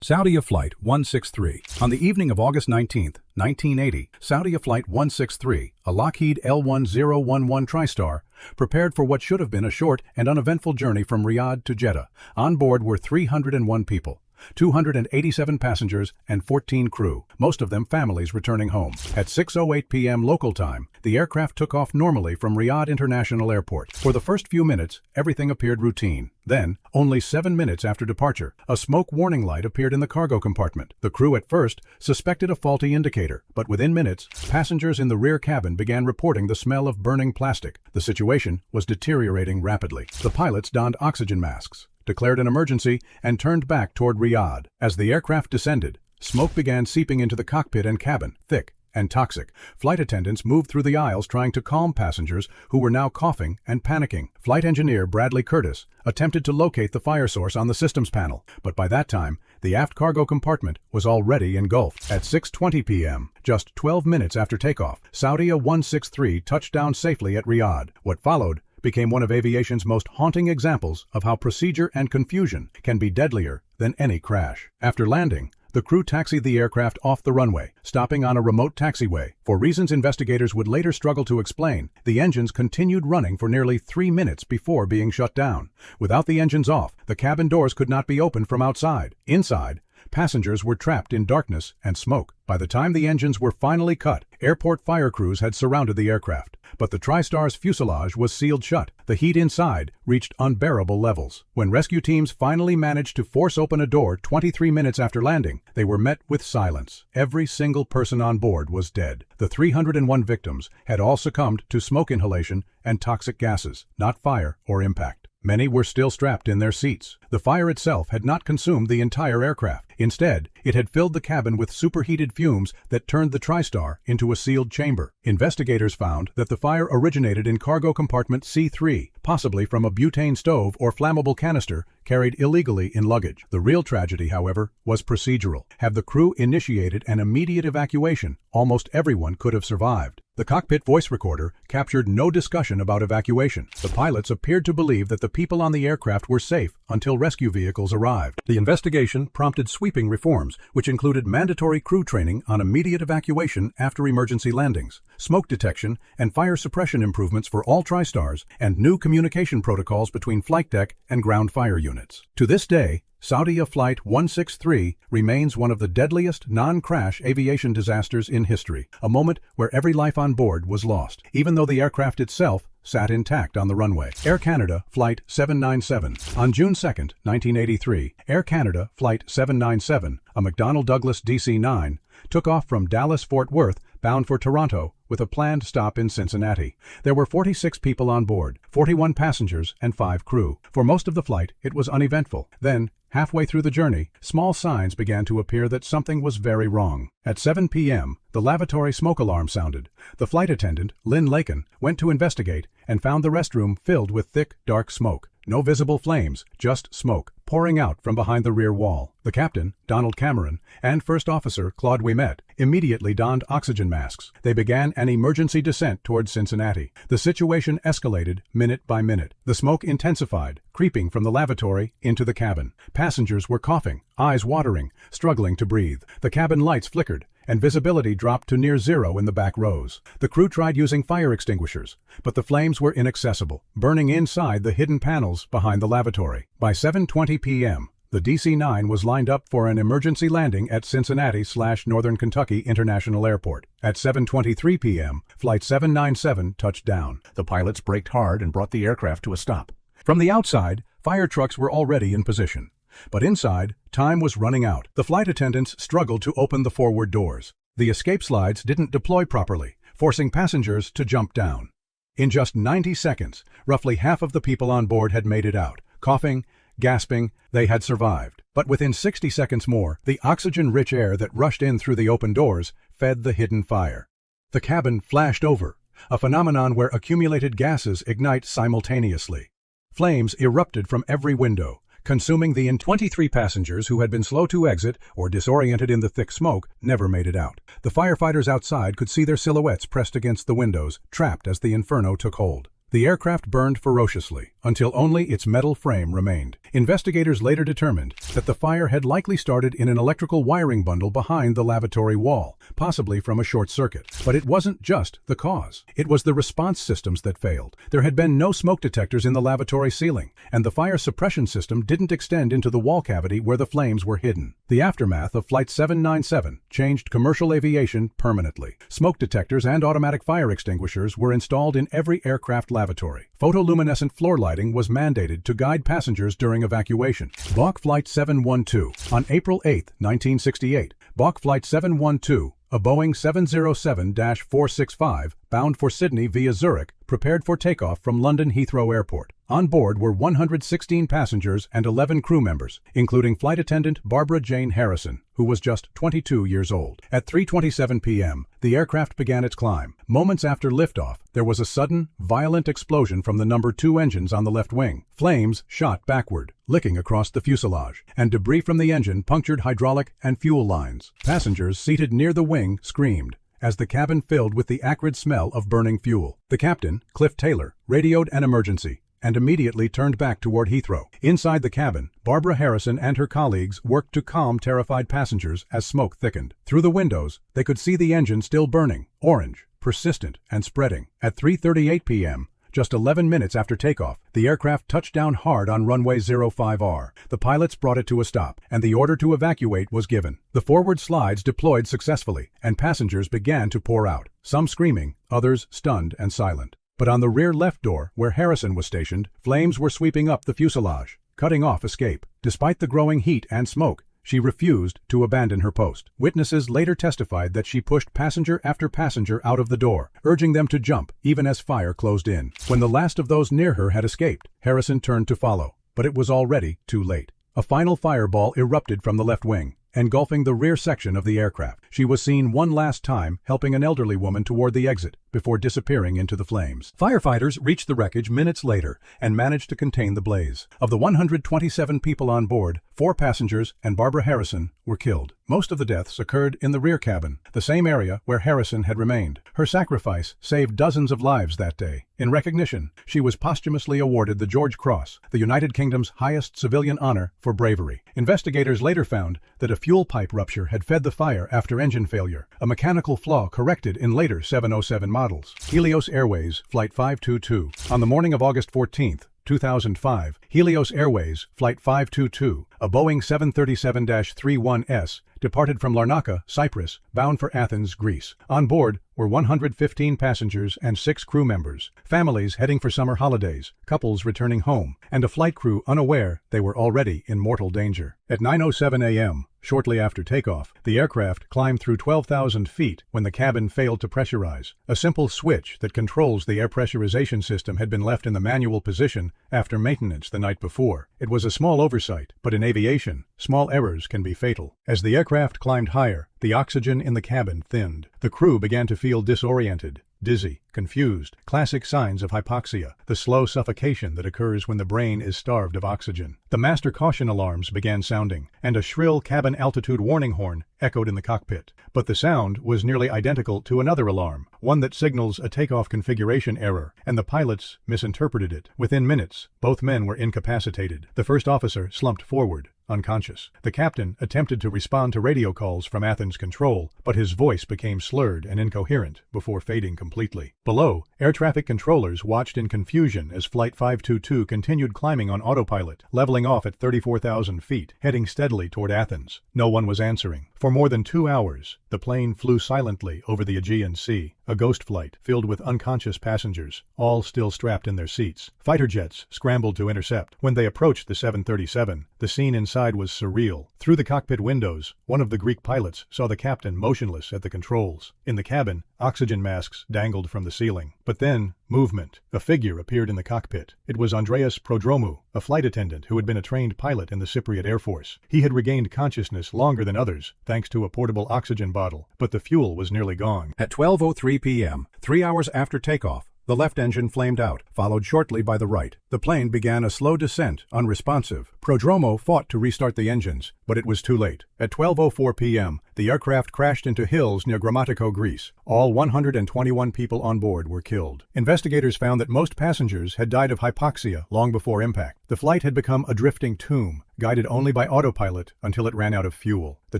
SAUDIA Flight 163. On the evening of August 19, 1980, SAUDIA Flight 163, a Lockheed L-1011 TriStar, prepared for what should have been a short and uneventful journey from Riyadh to Jeddah. On board were 301 people. 287 passengers and 14 crew, most of them families returning home. At 6:08 p.m. local time, the aircraft took off normally from Riyadh International Airport. For the first few minutes, everything appeared routine. Then, only 7 minutes after departure, a smoke warning light appeared in the cargo compartment. The crew at first suspected a faulty indicator, but within minutes, passengers in the rear cabin began reporting the smell of burning plastic. The situation was deteriorating rapidly. The pilots donned oxygen masks, declared an emergency, and turned back toward Riyadh. As the aircraft descended, smoke began seeping into the cockpit and cabin, thick and toxic. Flight attendants moved through the aisles trying to calm passengers who were now coughing and panicking. Flight engineer Bradley Curtis attempted to locate the fire source on the systems panel, but by that time, the aft cargo compartment was already engulfed. At 6:20 p.m., just 12 minutes after takeoff, SAUDIA 163 touched down safely at Riyadh. What followed became one of aviation's most haunting examples of how procedure and confusion can be deadlier than any crash. After landing, the crew taxied the aircraft off the runway, stopping on a remote taxiway. For reasons investigators would later struggle to explain, the engines continued running for nearly 3 minutes before being shut down. Without the engines off, the cabin doors could not be opened from outside. Inside, passengers were trapped in darkness and smoke. By the time the engines were finally cut, airport fire crews had surrounded the aircraft. But the TriStar's fuselage was sealed shut. The heat inside reached unbearable levels. When rescue teams finally managed to force open a door 23 minutes after landing, they were met with silence. Every single person on board was dead. The 301 victims had all succumbed to smoke inhalation and toxic gases, not fire or impact. Many were still strapped in their seats. The fire itself had not consumed the entire aircraft. Instead, it had filled the cabin with superheated fumes that turned the TriStar into a sealed chamber. Investigators found that the fire originated in cargo compartment C3, possibly from a butane stove or flammable canister carried illegally in luggage. The real tragedy, however, was procedural. Had the crew initiated an immediate evacuation, almost everyone could have survived. The cockpit voice recorder captured no discussion about evacuation. The pilots appeared to believe that the people on the aircraft were safe until rescue vehicles arrived. The investigation prompted sweeping reforms, which included mandatory crew training on immediate evacuation after emergency landings, smoke detection and fire suppression improvements for all TriStars, and new communication protocols between flight deck and ground fire units. To this day, SAUDIA Flight 163 remains one of the deadliest non-crash aviation disasters in history, a moment where every life on board was lost, even though the aircraft itself sat intact on the runway. Air Canada Flight 797. On June 2, 1983, Air Canada Flight 797, a McDonnell Douglas DC-9, took off from Dallas-Fort Worth bound for Toronto with a planned stop in Cincinnati. There were 46 people on board, 41 passengers and 5 crew. For most of the flight, it was uneventful. Then, halfway through the journey, small signs began to appear that something was very wrong. At 7 p.m., the lavatory smoke alarm sounded. The flight attendant, Lynn Lakin, went to investigate and found the restroom filled with thick, dark smoke. No visible flames, just smoke, pouring out from behind the rear wall. The captain, Donald Cameron, and First Officer Claude Ouimet immediately donned oxygen masks. They began an emergency descent towards Cincinnati. The situation escalated minute by minute. The smoke intensified, creeping from the lavatory into the cabin. Passengers were coughing, eyes watering, struggling to breathe. The cabin lights flickered, and visibility dropped to near zero in the back rows. The crew tried using fire extinguishers, but the flames were inaccessible, burning inside the hidden panels behind the lavatory. By 7:20 p.m., the DC-9 was lined up for an emergency landing at Cincinnati/Northern Kentucky International Airport. At 7:23 p.m., Flight 797 touched down. The pilots braked hard and brought the aircraft to a stop. From the outside, fire trucks were already in position. But inside, time was running out. The flight attendants struggled to open the forward doors. The escape slides didn't deploy properly, forcing passengers to jump down. In just 90 seconds, roughly half of the people on board had made it out. Coughing, gasping, they had survived. But within 60 seconds more, the oxygen-rich air that rushed in through the open doors fed the hidden fire. The cabin flashed over, a phenomenon where accumulated gases ignite simultaneously. Flames erupted from every window, consuming the 23 passengers who had been slow to exit or disoriented in the thick smoke never made it out. The firefighters outside could see their silhouettes pressed against the windows, trapped as the inferno took hold. The aircraft burned ferociously, until only its metal frame remained. Investigators later determined that the fire had likely started in an electrical wiring bundle behind the lavatory wall, possibly from a short circuit. But it wasn't just the cause. It was the response systems that failed. There had been no smoke detectors in the lavatory ceiling, and the fire suppression system didn't extend into the wall cavity where the flames were hidden. The aftermath of Flight 797 changed commercial aviation permanently. Smoke detectors and automatic fire extinguishers were installed in every aircraft lavatory. Photoluminescent floor lighting was mandated to guide passengers during evacuation. BOAC Flight 712. On April 8, 1968, BOAC Flight 712, a Boeing 707-465, bound for Sydney via Zurich, prepared for takeoff from London Heathrow Airport. On board were 116 passengers and 11 crew members, including flight attendant Barbara Jane Harrison, who was just 22 years old. At 3:27 p.m., the aircraft began its climb. Moments after liftoff, there was a sudden, violent explosion from the number 2 engines on the left wing. Flames shot backward, licking across the fuselage, and debris from the engine punctured hydraulic and fuel lines. Passengers seated near the wing screamed as the cabin filled with the acrid smell of burning fuel. The captain, Cliff Taylor, radioed an emergency and immediately turned back toward Heathrow. Inside the cabin, Barbara Harrison and her colleagues worked to calm terrified passengers as smoke thickened. Through the windows, they could see the engine still burning, orange, persistent, and spreading. At 3:38 p.m., just 11 minutes after takeoff, the aircraft touched down hard on runway 05R. The pilots brought it to a stop, and the order to evacuate was given. The forward slides deployed successfully, and passengers began to pour out, some screaming, others stunned and silent. But on the rear left door, where Harrison was stationed, flames were sweeping up the fuselage, cutting off escape. Despite the growing heat and smoke, she refused to abandon her post. Witnesses later testified that she pushed passenger after passenger out of the door, urging them to jump even as fire closed in. When the last of those near her had escaped, Harrison turned to follow, but it was already too late. A final fireball erupted from the left wing, engulfing the rear section of the aircraft. She was seen one last time helping an elderly woman toward the exit before disappearing into the flames. Firefighters reached the wreckage minutes later and managed to contain the blaze. Of the 127 people on board, 4 passengers and Barbara Harrison were killed. Most of the deaths occurred in the rear cabin, the same area where Harrison had remained. Her sacrifice saved dozens of lives that day. In recognition, she was posthumously awarded the George Cross, the United Kingdom's highest civilian honor for bravery. Investigators later found that a fuel pipe rupture had fed the fire after engine failure, a mechanical flaw corrected in later 707 models. HELIOS Airways Flight 522. On the morning of August 14, 2005, HELIOS Airways Flight 522, a Boeing 737-31S, departed from Larnaca, Cyprus, bound for Athens, Greece. On board were 115 passengers and 6 crew members, families heading for summer holidays, couples returning home, and a flight crew unaware they were already in mortal danger. At 9:07 a.m., shortly after takeoff, the aircraft climbed through 12,000 feet when the cabin failed to pressurize. A simple switch that controls the air pressurization system had been left in the manual position after maintenance the night before. It was a small oversight, but in aviation, small errors can be fatal. As the aircraft climbed higher, the oxygen in the cabin thinned. The crew began to feel disoriented, dizzy, confused, classic signs of hypoxia, the slow suffocation that occurs when the brain is starved of oxygen. The master caution alarms began sounding, and a shrill cabin altitude warning horn echoed in the cockpit. But the sound was nearly identical to another alarm, one that signals a takeoff configuration error, and the pilots misinterpreted it. Within minutes, both men were incapacitated. The first officer slumped forward, unconscious. The captain attempted to respond to radio calls from Athens control, but his voice became slurred and incoherent before fading completely. Below, air traffic controllers watched in confusion as Flight 522 continued climbing on autopilot, leveling off at 34,000 feet, heading steadily toward Athens. No one was answering. For more than 2 hours, the plane flew silently over the Aegean Sea, a ghost flight filled with unconscious passengers, all still strapped in their seats. Fighter jets scrambled to intercept. When they approached the 737, the scene inside was surreal. Through the cockpit windows, one of the Greek pilots saw the captain motionless at the controls. In the cabin, oxygen masks dangled from the ceiling. But then, movement. A figure appeared in the cockpit. It was Andreas Prodromou, a flight attendant who had been a trained pilot in the Cypriot Air Force. He had regained consciousness longer than others, thanks to a portable oxygen bottle, but the fuel was nearly gone. At 12:03 p.m., 3 hours after takeoff, the left engine flamed out, followed shortly by the right. The plane began a slow descent, unresponsive. Prodromou fought to restart the engines, but it was too late. At 12:04 p.m., the aircraft crashed into hills near Grammatico, Greece. All 121 people on board were killed. Investigators found that most passengers had died of hypoxia long before impact. The flight had become a drifting tomb, guided only by autopilot until it ran out of fuel. The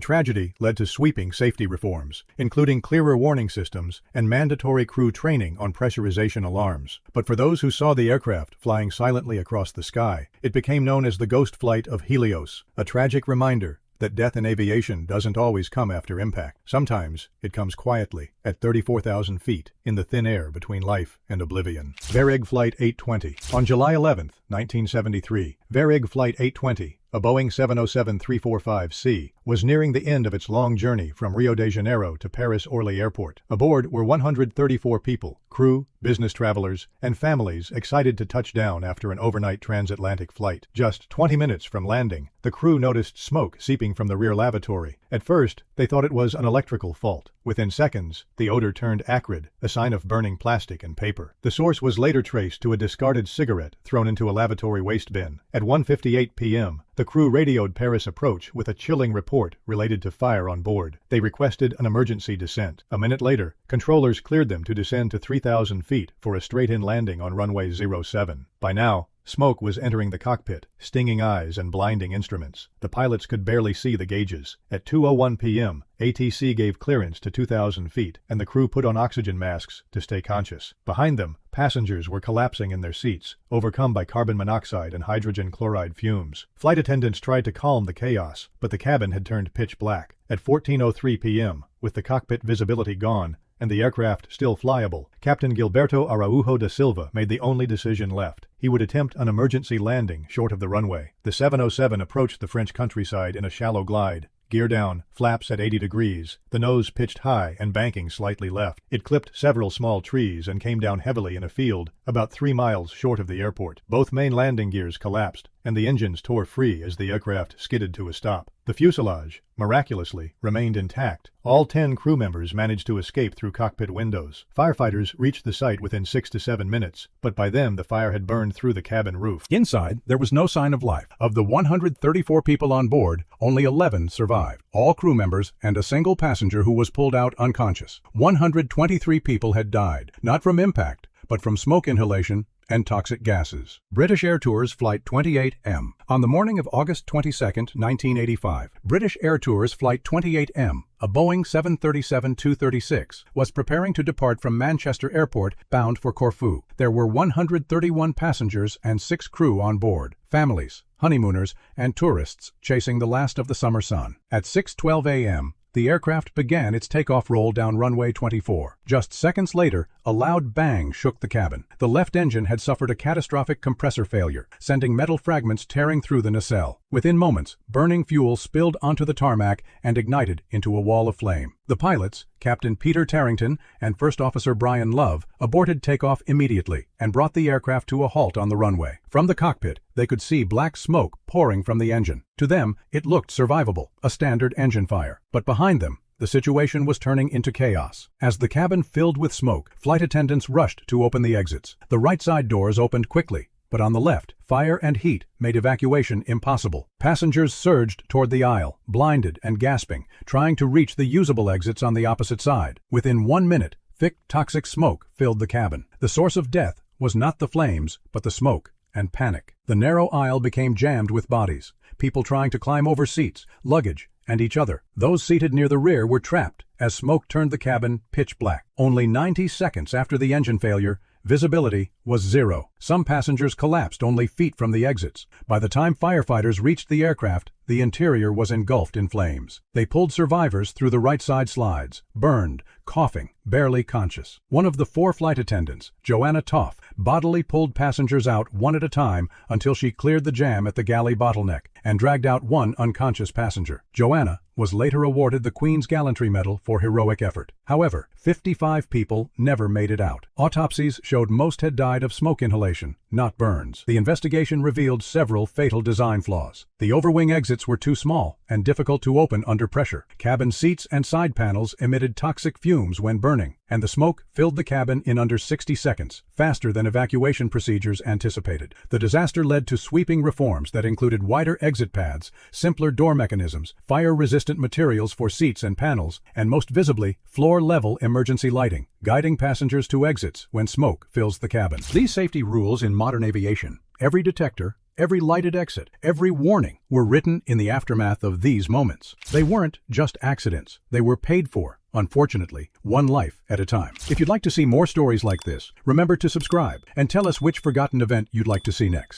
tragedy led to sweeping safety reforms, including clearer warning systems and mandatory crew training on pressurization alarms. But for those who saw the aircraft flying silently across the sky, it became known as the ghost flight of Helios, a tragic reminder that death in aviation doesn't always come after impact. Sometimes it comes quietly, at 34,000 feet, in the thin air between life and oblivion. VARIG Flight 820. On July 11, 1973, VARIG Flight 820, a Boeing 707-345C, was nearing the end of its long journey from Rio de Janeiro to Paris-Orly Airport. Aboard were 134 people, crew, business travelers, and families excited to touch down after an overnight transatlantic flight. Just 20 minutes from landing, the crew noticed smoke seeping from the rear lavatory. At first, they thought it was an electrical fault. Within seconds, the odor turned acrid, a sign of burning plastic and paper. The source was later traced to a discarded cigarette thrown into a lavatory waste bin. At 1:58 p.m., the crew radioed Paris Approach with a chilling report related to fire on board. They requested an emergency descent. A minute later, controllers cleared them to descend to 3,000 feet for a straight-in landing on runway 07. By now, smoke was entering the cockpit, stinging eyes and blinding instruments. The pilots could barely see the gauges. At 2:01 p.m., ATC gave clearance to 2,000 feet, and the crew put on oxygen masks to stay conscious. Behind them, passengers were collapsing in their seats, overcome by carbon monoxide and hydrogen chloride fumes. Flight attendants tried to calm the chaos, but the cabin had turned pitch black. At 14:03 p.m., with the cockpit visibility gone, and the aircraft still flyable, Captain Gilberto Araujo da Silva made the only decision left. He would attempt an emergency landing short of the runway. The 707 approached the French countryside in a shallow glide. Gear down, flaps at 80 degrees, the nose pitched high and banking slightly left. It clipped several small trees and came down heavily in a field about 3 miles short of the airport. Both main landing gears collapsed, and the engines tore free as the aircraft skidded to a stop. The fuselage, miraculously, remained intact. All 10 crew members managed to escape through cockpit windows. Firefighters reached the site within 6 to 7 minutes, but by then the fire had burned through the cabin roof. Inside, there was no sign of life. Of the 134 people on board, only 11 survived. All crew members and a single passenger who was pulled out unconscious. 123 people had died, not from impact, but from smoke inhalation and toxic gases. British AIRTOURS Flight 28M. On the morning of August 22, 1985, British AIRTOURS Flight 28M, a Boeing 737-236, was preparing to depart from Manchester Airport bound for Corfu. There were 131 passengers and 6 crew on board, families, honeymooners, and tourists chasing the last of the summer sun. At 6:12 a.m., the aircraft began its takeoff roll down runway 24. Just seconds later, a loud bang shook the cabin. The left engine had suffered a catastrophic compressor failure, sending metal fragments tearing through the nacelle. Within moments, burning fuel spilled onto the tarmac and ignited into a wall of flame. The pilots, Captain Peter Tarrington and First Officer Brian Love, aborted takeoff immediately and brought the aircraft to a halt on the runway. From the cockpit, they could see black smoke pouring from the engine. To them, it looked survivable, a standard engine fire. But behind them, the situation was turning into chaos. As the cabin filled with smoke, flight attendants rushed to open the exits. The right side doors opened quickly, but on the left, fire and heat made evacuation impossible. Passengers surged toward the aisle, blinded and gasping, trying to reach the usable exits on the opposite side. Within 1 minute, thick, toxic smoke filled the cabin. The source of death was not the flames, but the smoke and panic. The narrow aisle became jammed with bodies, people trying to climb over seats, luggage, and each other. Those seated near the rear were trapped as smoke turned the cabin pitch black. Only 90 seconds after the engine failure, visibility was 0. Some passengers collapsed only feet from the exits. By the time firefighters reached the aircraft, the interior was engulfed in flames. They pulled survivors through the right side slides, burned, coughing, barely conscious. One of the 4 flight attendants, Joanna Toff, bodily pulled passengers out one at a time until she cleared the jam at the galley bottleneck and dragged out one unconscious passenger. Joanna was later awarded the Queen's Gallantry Medal for heroic effort. However, 55 people never made it out. Autopsies showed most had died of smoke inhalation ventilation, not burns. The investigation revealed several fatal design flaws. The overwing exits were too small and difficult to open under pressure. Cabin seats and side panels emitted toxic fumes when burning, and the smoke filled the cabin in under 60 seconds, faster than evacuation procedures anticipated. The disaster led to sweeping reforms that included wider exit paths, simpler door mechanisms, fire-resistant materials for seats and panels, and most visibly, floor-level emergency lighting, guiding passengers to exits when smoke fills the cabin. These safety rules in modern aviation, every detector, every lighted exit, every warning, were written in the aftermath of these moments. They weren't just accidents. They were paid for, unfortunately, one life at a time. If you'd like to see more stories like this, remember to subscribe and tell us which forgotten event you'd like to see next.